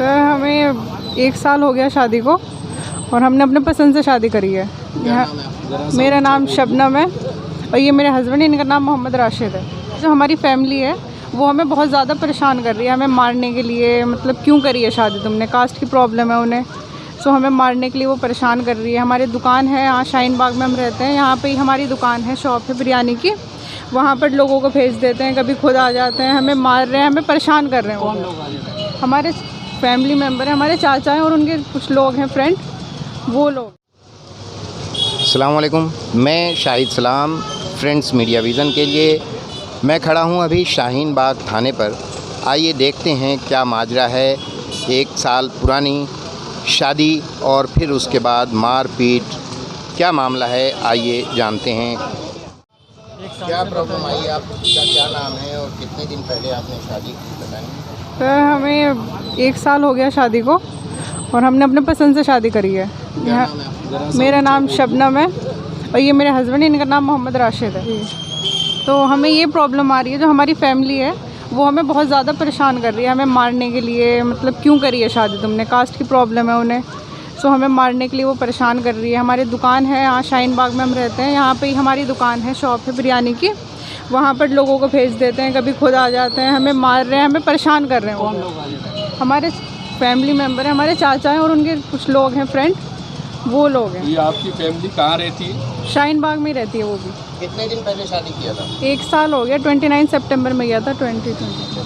Sir हमें 1 साल हो गया शादी को और हमने अपने पसंद से शादी करी है। मेरा नाम शबनम है और ये मेरे हस्बैंड, इनका नाम मोहम्मद राशिद है। जो हमारी फैमिली है वो हमें बहुत ज़्यादा परेशान कर रही है, हमें मारने के लिए। मतलब क्यों करी है शादी तुमने, कास्ट की प्रॉब्लम है उन्हें, सो हमें मारने के लिए वो परेशान कर रही है। हमारी दुकान है यहाँ शाहीन बाग में हम रहते हैं, यहाँ पे ही हमारी दुकान है, शॉप है बिरयानी की। वहाँ पर लोगों को भेज देते हैं, कभी खुद आ जाते हैं, हमें मार रहे हैं, हमें परेशान कर रहे हैं। कौन लोग आ जाते हैं? हमारे फैमिली मेम्बर हैं, हमारे चाचा हैं और उनके कुछ लोग हैं फ्रेंड, वो लोग। अस्सलाम वालेकुम, मैं शाहिद सलाम फ्रेंड्स मीडिया विज़न के लिए मैं खड़ा हूं अभी शाहीन बाग थाने पर। आइए देखते हैं क्या माजरा है। 1 साल पुरानी शादी और फिर उसके बाद मार पीट, क्या मामला है, आइए जानते हैं। क्या प्रॉब्लम आई, आपका क्या नाम है और कितने दिन पहले आपने शादी की, बताएं। सर हमें 1 साल हो गया शादी को और हमने अपने पसंद से शादी करी है। मेरा नाम शबनम है और ये मेरे हस्बैंड, इनका नाम मोहम्मद राशिद है। तो हमें ये प्रॉब्लम आ रही है, जो हमारी फैमिली है वो हमें बहुत ज़्यादा परेशान कर रही है, हमें मारने के लिए। मतलब क्यों करी है शादी तुमने, कास्ट की प्रॉब्लम है उन्हें, सो हमें मारने के लिए वो परेशान कर रही है। हमारी दुकान है यहाँ शाहीन बाग में हम रहते हैं, यहाँ पे ही हमारी दुकान है, शॉप है बिरयानी की। वहाँ पर लोगों को भेज देते हैं, कभी खुद आ जाते हैं, हमें मार रहे हैं, हमें परेशान कर रहे हैं। कौन लोग आ जाते हैं? हमारे फैमिली मेम्बर हैं, हमारे चाचा हैं और उनके कुछ लोग हैं फ्रेंड, वो लोग हैं। ये आपकी फैमिली कहाँ रहती है? शाहीन बाग में रहती है वो भी। कितने दिन पहले शादी किया था? 1 साल हो गया, 29 सितंबर में गया था 2020।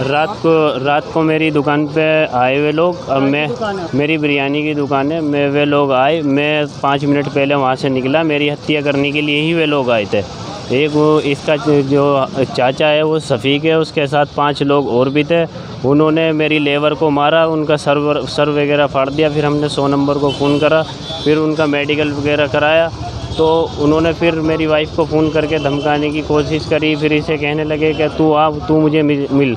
रात को मेरी दुकान पे आए हुए लोग, और मेरी बिरयानी की दुकान है, वे लोग आए, मैं 5 मिनट पहले वहाँ से निकला, मेरी हत्या करने के लिए ही वे लोग आए थे। एक वो इसका जो चाचा है वो शफीक है, उसके साथ 5 लोग और भी थे। उन्होंने मेरी लेबर को मारा, उनका सर वगैरह फाड़ दिया। फिर हमने 100 नंबर को फ़ोन करा, फिर उनका मेडिकल वगैरह कराया। तो उन्होंने फिर मेरी वाइफ को फ़ोन करके धमकाने की कोशिश करी। फिर इसे कहने लगे कि तू आ, तू मुझे मिल,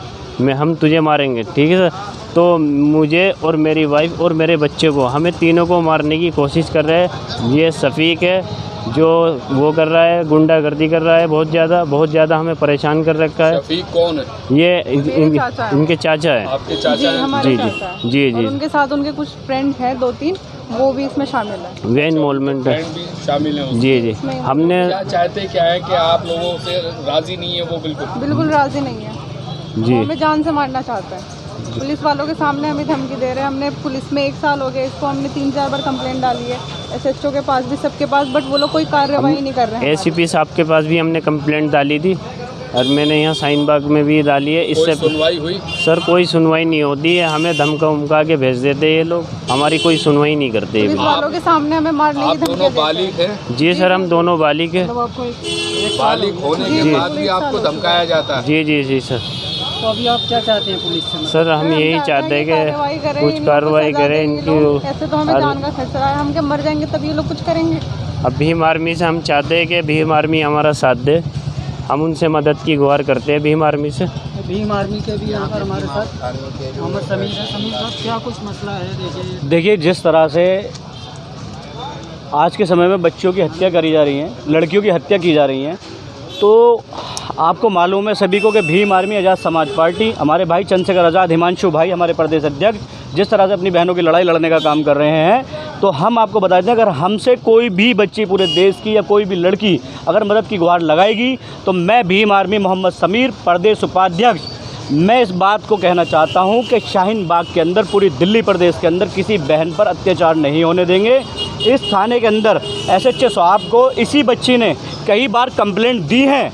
हम तुझे मारेंगे, ठीक है सर। तो मुझे और मेरी वाइफ और मेरे बच्चे को, हमें तीनों को मारने की कोशिश कर रहे हैं। ये शफीक है जो वो कर रहा है, गुंडागर्दी कर रहा है, बहुत ज़्यादा हमें परेशान कर रखा है। शफीक कौन है? ये इनके चाचा है। आपके चाचा हैं? जी। और उनके साथ उनके कुछ फ्रेंड हैं 2-3, वो भी इसमें शामिल है। वे इन्वॉल्वमेंट है, भी शामिल है। जी। हमने क्या चाहते क्या है कि आप लोगों से राज़ी नहीं है? वो बिल्कुल राज़ी नहीं है जी, हमें जान से मारना चाहता है। पुलिस वालों के सामने हमें धमकी दे रहे हैं। हमने पुलिस में 1 साल हो गया इसको, हमने 3-4 बार कंप्लेंट डाली है, SHO के पास भी, सबके पास, बट वो लोग कोई कार्रवाई नहीं कर रहे हैं। ACP साहब के पास भी हमने कंप्लेंट डाली थी और मैंने यहाँ शाहीन बाग में भी डाली है। इससे सुनवाई हुई? सर कोई सुनवाई नहीं होती है, हमें धमका के भेज देते हैं ये लोग, हमारी कोई सुनवाई नहीं करते। पुलिस वालों के सामने हमें मारने की धमकी। दोनों बालिग हैं? जी सर, हम दोनों बालिग हैं। बालिग होने के बाद भी आपको धमकाया जाता है? जी सर। तो अभी आप क्या चाहते हैं पुलिस से? सर हम यही चाहते हैं कि कुछ कार्रवाई करें इनकी। ऐसे तो हमें जान का खतरा है, हम क्या मर जाएंगे तब ये लोग कुछ करेंगे। अब भीम आर्मी से हम चाहते हैं कि भीम आर्मी हमारा साथ दे, हम उनसे मदद की गुहार करते हैं भीम आर्मी से। भीम आर्मी के भी यहाँ पर हमारे साथ मोहम्मद समीर है। समीर साहब, क्या कुछ मसला है? देखिए, जिस तरह से आज के समय में बच्चों की हत्या करी जा रही है, लड़कियों की हत्या की जा रही है, तो आपको मालूम है सभी को कि भीम आर्मी आज़ाद समाज पार्टी, हमारे भाई चंद्रशेखर आज़ाद, हिमांशु भाई हमारे प्रदेश अध्यक्ष, जिस तरह से अपनी बहनों की लड़ाई लड़ने का काम कर रहे हैं, तो हम आपको बताते हैं अगर हमसे कोई भी बच्ची पूरे देश की या कोई भी लड़की अगर मदद की गुहार लगाएगी तो मैं भीम आर्मी मोहम्मद समीर, प्रदेश उपाध्यक्ष, मैं इस बात को कहना चाहता हूं कि शाहीन बाग के अंदर, पूरी दिल्ली प्रदेश के अंदर किसी बहन पर अत्याचार नहीं होने देंगे। इस थाने के अंदर SHO साहब को इसी बच्ची ने कई बार कंप्लेंट दी है।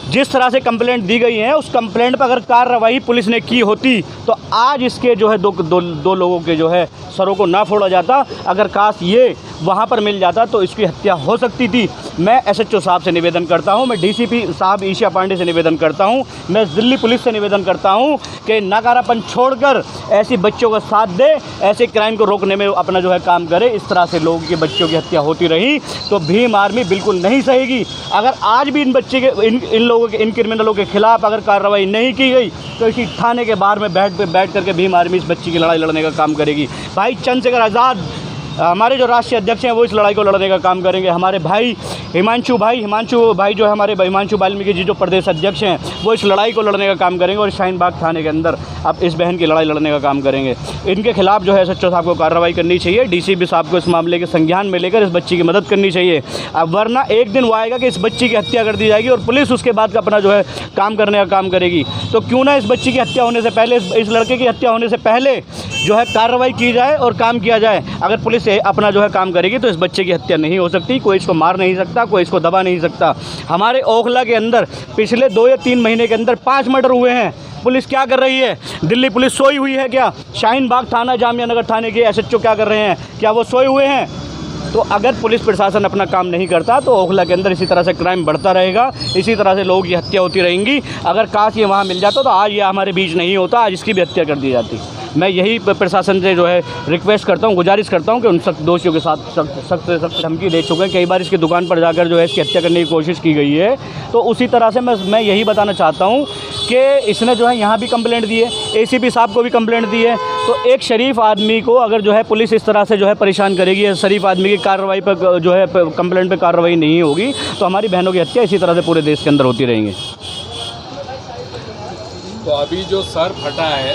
जिस तरह से कंप्लेंट दी गई है, उस कंप्लेंट पर अगर कार्रवाई पुलिस ने की होती तो आज इसके जो है दो लोगों के जो है सरों को ना फोड़ा जाता। अगर काश ये वहाँ पर मिल जाता तो इसकी हत्या हो सकती थी। मैं SHO साहब से निवेदन करता हूँ, मैं DCP साहब ईशा पांडे से निवेदन करता हूँ, मैं दिल्ली पुलिस से निवेदन करता हूँ कि नकारापन छोड़कर ऐसी बच्चों का साथ दे, ऐसे क्राइम को रोकने में अपना जो है काम करे। इस तरह से लोगों के बच्चों की हत्या होती रही तो भीम आर्मी बिल्कुल नहीं सहेगी। अगर आज भी इन बच्चे के इन लोगों के, इन क्रिमिनलों के खिलाफ अगर कार्रवाई नहीं की गई तो इसी थाने के बाहर में बैठ करके भीम आर्मी इस बच्ची की लड़ाई लड़ने का काम करेगी। भाई चंद्रशेखर आज़ाद हमारे जो राष्ट्रीय अध्यक्ष हैं वो इस लड़ाई को लड़ने का काम करेंगे। हमारे भाई हिमांशु भाई जो है हमारे हिमांशु वाल्मीकि जी जो प्रदेश अध्यक्ष हैं वो इस लड़ाई को लड़ने का काम करेंगे और शाहीन बाग थाने के अंदर अब इस बहन की लड़ाई लड़ने का काम करेंगे। इनके खिलाफ जो है SHO साहब को कार्रवाई करनी चाहिए, DCP साहब को इस मामले के संज्ञान में लेकर इस बच्ची की मदद करनी चाहिए। अब वरना एक दिन वो आएगा कि इस बच्ची की हत्या कर दी जाएगी और पुलिस उसके बाद का अपना जो है काम करने का काम करेगी। तो क्यों ना इस बच्ची की हत्या होने से पहले, इस लड़के की हत्या होने से पहले जो है कार्रवाई की जाए और काम किया जाए। अगर पुलिस अपना जो है काम करेगी तो इस बच्चे की हत्या नहीं हो सकती, कोई इसको मार नहीं सकता, कोई इसको दबा नहीं सकता। हमारे ओखला के अंदर पिछले 2 या 3 महीने के अंदर 5 मर्डर हुए हैं। पुलिस क्या कर रही है? दिल्ली पुलिस सोई हुई है क्या? शाहीन बाग थाना, जामिया नगर थाने के SHO क्या कर रहे हैं? क्या वो सोए हुए हैं? तो अगर पुलिस प्रशासन अपना काम नहीं करता तो ओखला के अंदर इसी तरह से क्राइम बढ़ता रहेगा, इसी तरह से लोगों की हत्या होती रहेंगी। अगर काश ये वहाँ मिल जाता तो आज ये हमारे बीच नहीं होता, आज इसकी भी हत्या कर दी जाती। मैं यही प्रशासन से जो है रिक्वेस्ट करता हूँ, गुजारिश करता हूँ कि उन सब दोषियों के साथ सख्त से सख्त धमकी दे चुके हैं। कई बार इसकी दुकान पर जाकर जो है इसकी हत्या करने की कोशिश की गई है। तो उसी तरह से मैं यही बताना चाहता हूँ कि इसने जो है यहाँ भी कंप्लेंट दी है, ACP साहब को भी कंप्लेंट दी है। तो एक शरीफ आदमी को अगर जो है पुलिस इस तरह से जो है परेशान करेगी, शरीफ आदमी की कार्रवाई पर जो है कंप्लेंट पर कार्रवाई नहीं होगी, तो हमारी बहनों की हत्या इसी तरह से पूरे देश के अंदर होती रहेंगी। तो अभी जो सर फटा है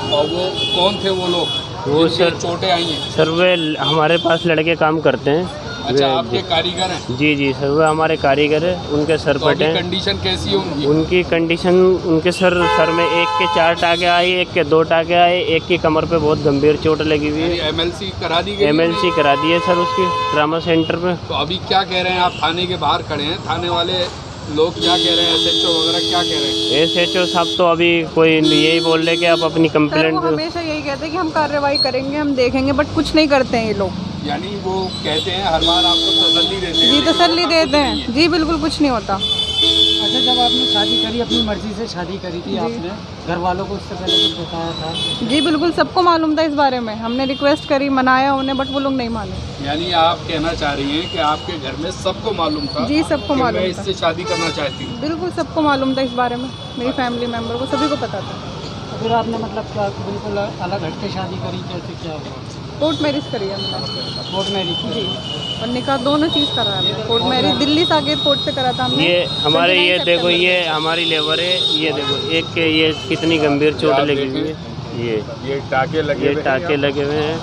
और वो कौन थे वो लोग? वो सर चोटें आई हैं? सर वे हमारे पास लड़के काम करते हैं। अच्छा, आपके कारीगर हैं? जी सर, वो हमारे कारीगर है। उनके सर फटे हैं। कंडीशन कैसी है उनकी? उनकी कंडीशन, उनके सर में एक के 4 टाँके आए, एक के 2 टाँके आए, एक की कमर पे बहुत गंभीर चोट लगी हुई है। MLC करा दी गई? MLC करा दी है सर उसकी ट्रामा सेंटर पे। तो अभी क्या कह रहे हैं आप? थाने के बाहर खड़े हैं, थाने वाले लोग क्या कह रहे हैं? SHO वगैरह क्या कह रहे हैं? SHO साहब तो अभी कोई यही बोल रहे कि आप अपनी कंप्लेंट। वो हमेशा यही कहते हैं कि हम कार्रवाई करेंगे, हम देखेंगे, बट कुछ नहीं करते हैं ये लोग। यानी वो कहते हैं हर बार आपको तसल्ली देते हैं? जी, तसल्ली देते हैं जी, बिल्कुल कुछ नहीं होता। अच्छा, जब आपने शादी करी, अपनी मर्जी से शादी करी थी आपने, घर वालों को उससे पहले कुछ बताया था? जी बिल्कुल, सबको मालूम था इस बारे में। हमने रिक्वेस्ट करी, मनाया उन्हें, बट वो लोग नहीं माने। यानी आप कहना चाह रही हैं कि आपके घर में सबको मालूम था? जी, सबको कि मालूम मैं था। इससे शादी करना चाहती हूँ? बिल्कुल सबको मालूम था इस बारे में, मेरी फैमिली मेम्बर को, सभी को पता था। तो फिर आपने मतलब क्या बिल्कुल अलग हट के शादी करी? कैसे क्या हुआ? कोर्ट मैरिज करी है हमने। Court marriage? जी, और निकाह दोनों चीज़ करा है। Court marriage Delhi Saket court से करा था हमने। ये हमारे, ये देखो, ये हमारी लेबर है। ये देखो, एक के ये कितनी गंभीर चोट लगी हुई है। ये टाके लगे हुए हैं।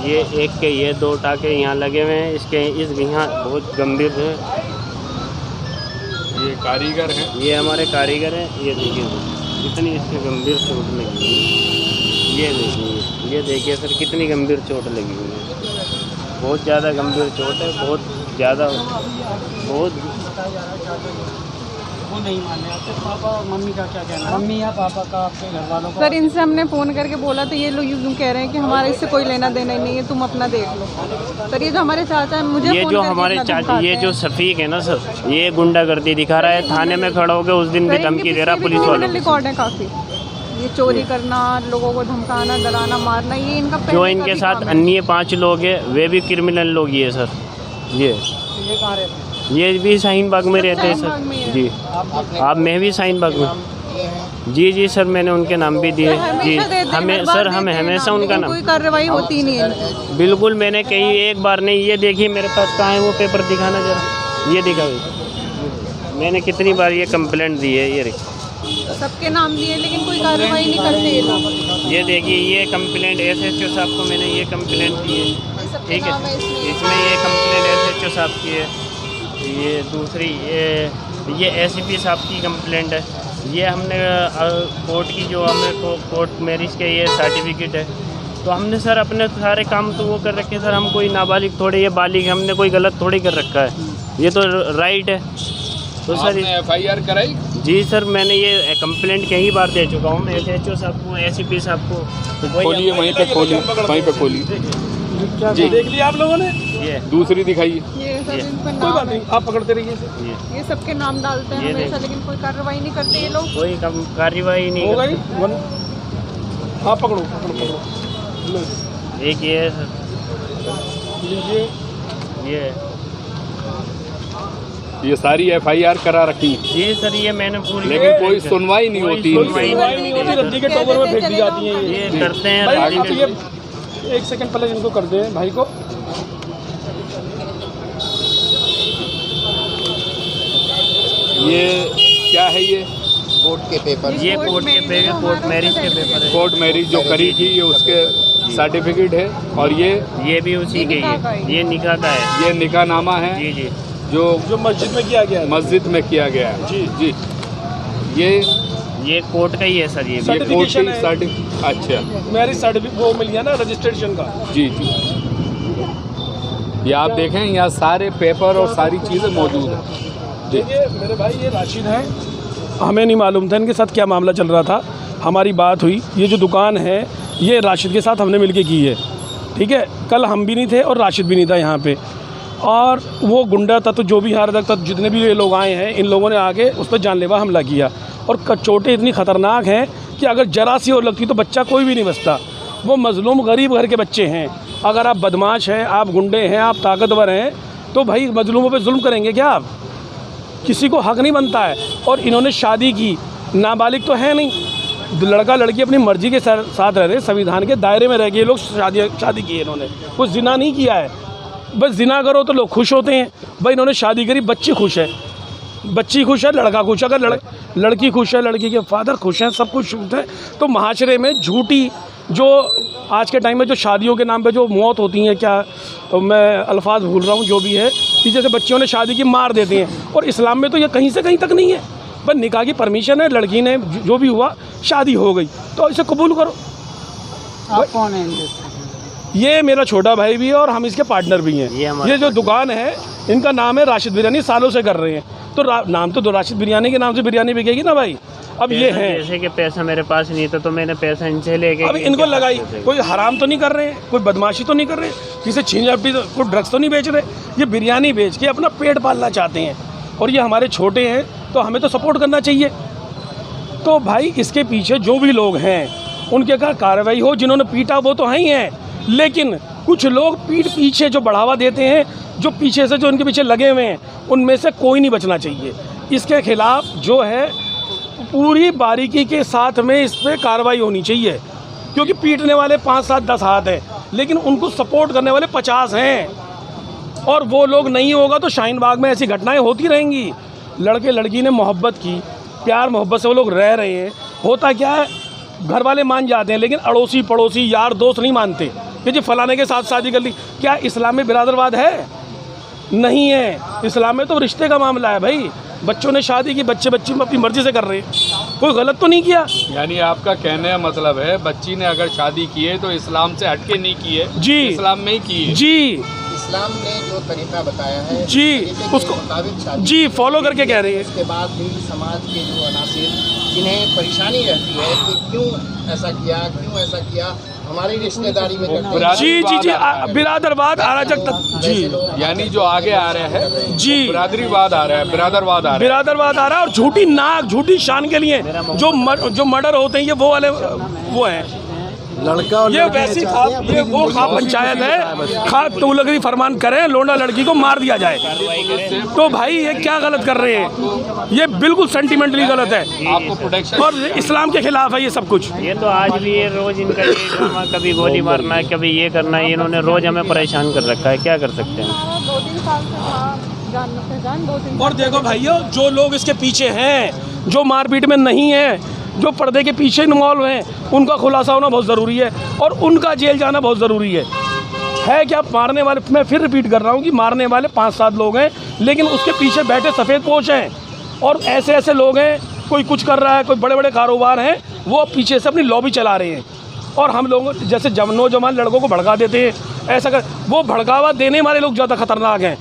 ये एक के ये 2 टाके यहाँ लगे हुए हैं, इसके इस यहाँ बहुत गंभीर है। ये कारीगर हैं? ये हमारे कारीगर हैं। ये देखिए कितनी इसके गंभीर चोट लगी हुई है। ये देखिए सर, कितनी गंभीर चोट लगी हुई है। बहुत ज़्यादा गंभीर चोट है, बहुत ज़्यादा, बहुत। वो नहीं माने आपके पापा और मम्मी का क्या कहना है? मम्मी या पापा का, आपके घर वालों का? सर, इनसे हमने फ़ोन करके बोला तो ये लोग यूँ कह रहे हैं कि हमारे इससे कोई लेना देना ही नहीं है, तुम अपना देख लो। सर, ये जो हमारे चाचा है, मुझे ये जो हमारे चाचा, ये जो शफीक है ना सर, ये गुंडागर्दी दिखा रहा है। थाने में खड़ा होकर उस दिन भी धमकी दे रहा है पुलिस वालों को। रिकॉर्ड है काफ़ी, ये चोरी करना, लोगों को धमकाना, डराना, मारना, ये इनका जो इनके साथ अन्य 5 लोग हैं वे भी क्रिमिनल लोग ही है सर। ये कहाँ रहते हैं? ये भी शाहीन बाग में रहते हैं सर। जी, आप मैं भी शाहीन बाग में। जी सर, मैंने उनके नाम भी दिए जी। हमें सर, हम हमेशा उनका नाम। कोई कार्रवाई होती नहीं है। बिल्कुल, मैंने कहीं एक बार नहीं। ये देखिए मेरे पास कहाँ है वो पेपर, दिखाना जरा। ये दिखाओ, मैंने कितनी बार ये कंप्लेंट दी है। ये सबके नाम दिए लेकिन कोई कार्रवाई नहीं करते ये लोग। ये देखिए, ये कंप्लेंट SHO साहब को मैंने ये कंप्लेंट दी है, ठीक है। इसमें ये कंप्लेंट SHO साहब की है। ये दूसरी ये ACP साहब की कंप्लेंट है। ये हमने कोर्ट की, जो हमें कोर्ट मैरिज के ये सर्टिफिकेट है। तो हमने सर अपने सारे काम तो वो कर रखे सर। हम कोई नाबालिग थोड़े, ये बालिग, हमने कोई गलत थोड़ी कर रखा है। ये तो राइट है। तो सर FIR कराई? जी सर, मैंने ये कंप्लेंट कई बार दे चुका हूँ मैं SHO साहब को, ACP साहब को। खोलिए, वहीं पे खोलिए, वहीं पे खोलिए जी। देख लिया आप लोगों ने? ये दूसरी दिखाइए। ये सब इन पर कोई नाम बात है। नहीं, आप पकड़ते रहिए। ये सबके नाम डालते हैं ये हमेशा, लेकिन कोई कार्रवाई नहीं करते ये लोग। कोई कार्रवाई नहीं हो करते। गई? आप पकड़ो। लो, एक ये है सर, लीजिए। ये सारी FIR करा रखी है? जी सर, ये मैंने पूरी, लेकिन कोई सुनवाई नहीं होती। सुनवाई नहीं होती, रद्दी के टोबर में फेंक दी जाती है। ये करते हैं। एक सेकंड पहले इनको कर दे भाई को। ये क्या है ये? कोर्ट के पेपर। ये कोर्ट के पेपर, कोर्ट मैरिज के पेपर है। कोर्ट मैरिज जो करी थी ये उसके सर्टिफिकेट है। और ये भी उसी के ये निकाह का है। ये निकाहनामा है जी जी, जो मस्जिद में किया गया है। मस्जिद में किया गया है। जी जी। ये कोर्ट का ही है सर। ये कोर्ट सर्टिफिकेशन की है। सर्टिफिकेट। अच्छा मैरिज सर्टिफिकेट वो मिल गया ना, रजिस्ट्रेशन का। जी जी। ये आप देखें यहाँ सारे पेपर और सारी चीज़ें मौजूद हैं। देखिए मेरे भाई, ये राशिद हैं, हमें नहीं मालूम था इनके साथ क्या मामला चल रहा था। हमारी बात हुई, ये जो दुकान है ये राशिद के साथ हमने मिलके की है, ठीक है। कल हम भी नहीं थे और राशिद भी नहीं था यहाँ पे, और वो गुंडा तत्व जो भी हार तक जितने भी ये लोग आए हैं, इन लोगों ने आके उस पर जानलेवा हमला किया। और चोटें इतनी ख़तरनाक हैं कि अगर जरा सी और लगती तो बच्चा कोई भी नहीं बचता। वो मज़लूम गरीब घर के बच्चे हैं। अगर आप बदमाश हैं, आप गुंडे हैं, आप ताकतवर हैं, तो भाई मज़लूमों पे जुल्म करेंगे क्या आप? किसी को हक नहीं बनता है। और इन्होंने शादी की, नाबालिग तो है नहीं, लड़का लड़की अपनी मर्ज़ी के साथ रह रहे, संविधान के दायरे में रह के ये लोग शादी की है। इन्होंने कुछ जिना नहीं किया है। बस जिना करो तो लोग खुश होते हैं। भाई इन्होंने शादी करी, बच्ची खुश है, बच्ची खुश है, लड़का खुश है। अगर लड़की खुश है, लड़की के फादर खुश हैं, सब कुछ खुश है, तो महाशरे में झूठी जो आज के टाइम में जो शादियों के नाम पे जो मौत होती हैं, क्या तो मैं अल्फाज भूल रहा हूँ, जो भी है कि जैसे बच्चियों ने शादी की मार देते हैं। और इस्लाम में तो ये कहीं से कहीं तक नहीं है। बस निकाह की परमिशन है, लड़की ने जो भी हुआ शादी हो गई तो इसे कबूल करो। आप कौन हैं? ये मेरा छोटा भाई भी है और हम इसके पार्टनर भी हैं। ये जो दुकान है इनका नाम है राशिद बिरयानी, सालों से कर रहे हैं। तो नाम तो राशिद बिरयानी के नाम से बिरयानी बिकेगी ना भाई। अब ये है जैसे कि पैसा मेरे पास नहीं था तो मैंने पैसा इनसे लेके अब इनको लगाई। कोई हराम तो नहीं कर रहे हैं, कोई बदमाशी तो नहीं कर रहे, किसी छीन झपटी तो कोई ड्रग्स तो नहीं बेच रहे। ये बिरयानी बेच के अपना पेट पालना चाहते हैं और ये हमारे छोटे हैं तो हमें तो सपोर्ट करना चाहिए। तो भाई इसके पीछे जो भी लोग हैं उनके का कार्रवाई हो। जिन्होंने पीटा वो तो हैं ही हैं, लेकिन कुछ लोग पीठ पीछे जो बढ़ावा देते हैं, जो पीछे से जो इनके पीछे लगे हुए हैं, उनमें से कोई नहीं बचना चाहिए। इसके खिलाफ जो है पूरी बारीकी के साथ में इस पर कार्रवाई होनी चाहिए, क्योंकि पीटने वाले 5, 7, 10 हाथ हैं, लेकिन उनको सपोर्ट करने वाले 50 हैं। और वो लोग नहीं होगा तो शाहीन बाग में ऐसी घटनाएं होती रहेंगी। लड़के लड़की ने मोहब्बत की, प्यार मोहब्बत से वो लोग रह रहे हैं। होता क्या है, घर वाले मान जाते हैं, लेकिन अड़ोसी पड़ोसी यार दोस्त नहीं मानते कि जी फलाने के साथ शादी कर ली। क्या इस्लाम में बिरादरवाद है? नहीं है। इस्लाम में तो रिश्ते का मामला है भाई। बच्चों ने शादी की, बच्चे अपनी मर्जी से कर रहे हैं, कोई गलत तो नहीं किया। यानी आपका कहने का मतलब है बच्ची ने अगर शादी की है तो इस्लाम से हटके नहीं की है जी, इस्लाम में ही की है। जी, इस्लाम ने जो तरीका बताया है जी, उसको मुताबिक जी फॉलो करके कह रहे हैं। इसके बाद हिंदू समाज के जो अनासिर जिन्हें परेशानी रहती है कि क्यों ऐसा किया, हमारी रिश्तेदारी में करते हैं। जी जी जी, बिरादरवाद अराजकता जी, यानी जो आगे आ रहे हैं जी, बिरादरीवाद आ रहा है, बिरादरवाद आ रहा है। और झूठी नाक, झूठी शान के लिए जो मर्डर होते हैं, ये वो वाले वो हैं। लड़का ये वैसी ये वो खा पंचायत है, खा तुगलकी फरमान करें, लोंडा लड़की को मार दिया जाए। तो भाई ये क्या गलत कर रहे हैं? ये बिल्कुल सेंटिमेंटली गलत है, आपको प्रोटेक्शन और इस्लाम के खिलाफ है ये सब कुछ। ये तो आज भी ये रोज इनका ये ड्रामा, कभी गोली मारना है, कभी ये करना है, इन्होंने रोज हमें परेशान कर रखा है। क्या कर सकते हैं? 2-3 साल से था जान पहचान 2-3। और देखो भाइयों, जो लोग इसके पीछे हैं, जो मारपीट में नहीं है, जो पर्दे के पीछे इन्वॉल्व हैं, उनका खुलासा होना बहुत ज़रूरी है और उनका जेल जाना बहुत ज़रूरी है। क्या मारने वाले, मैं फिर रिपीट कर रहा हूँ कि मारने वाले 5-7 लोग हैं, लेकिन उसके पीछे बैठे सफ़ेद पोश हैं और ऐसे ऐसे लोग हैं। कोई कुछ कर रहा है, कोई बड़े बड़े कारोबार हैं, वो पीछे से अपनी लॉबी चला रहे हैं। और हम लोग जैसे नौजवान लड़कों को भड़का देते हैं, ऐसा कर, वो भड़कावा देने वाले लोग ज़्यादा खतरनाक हैं।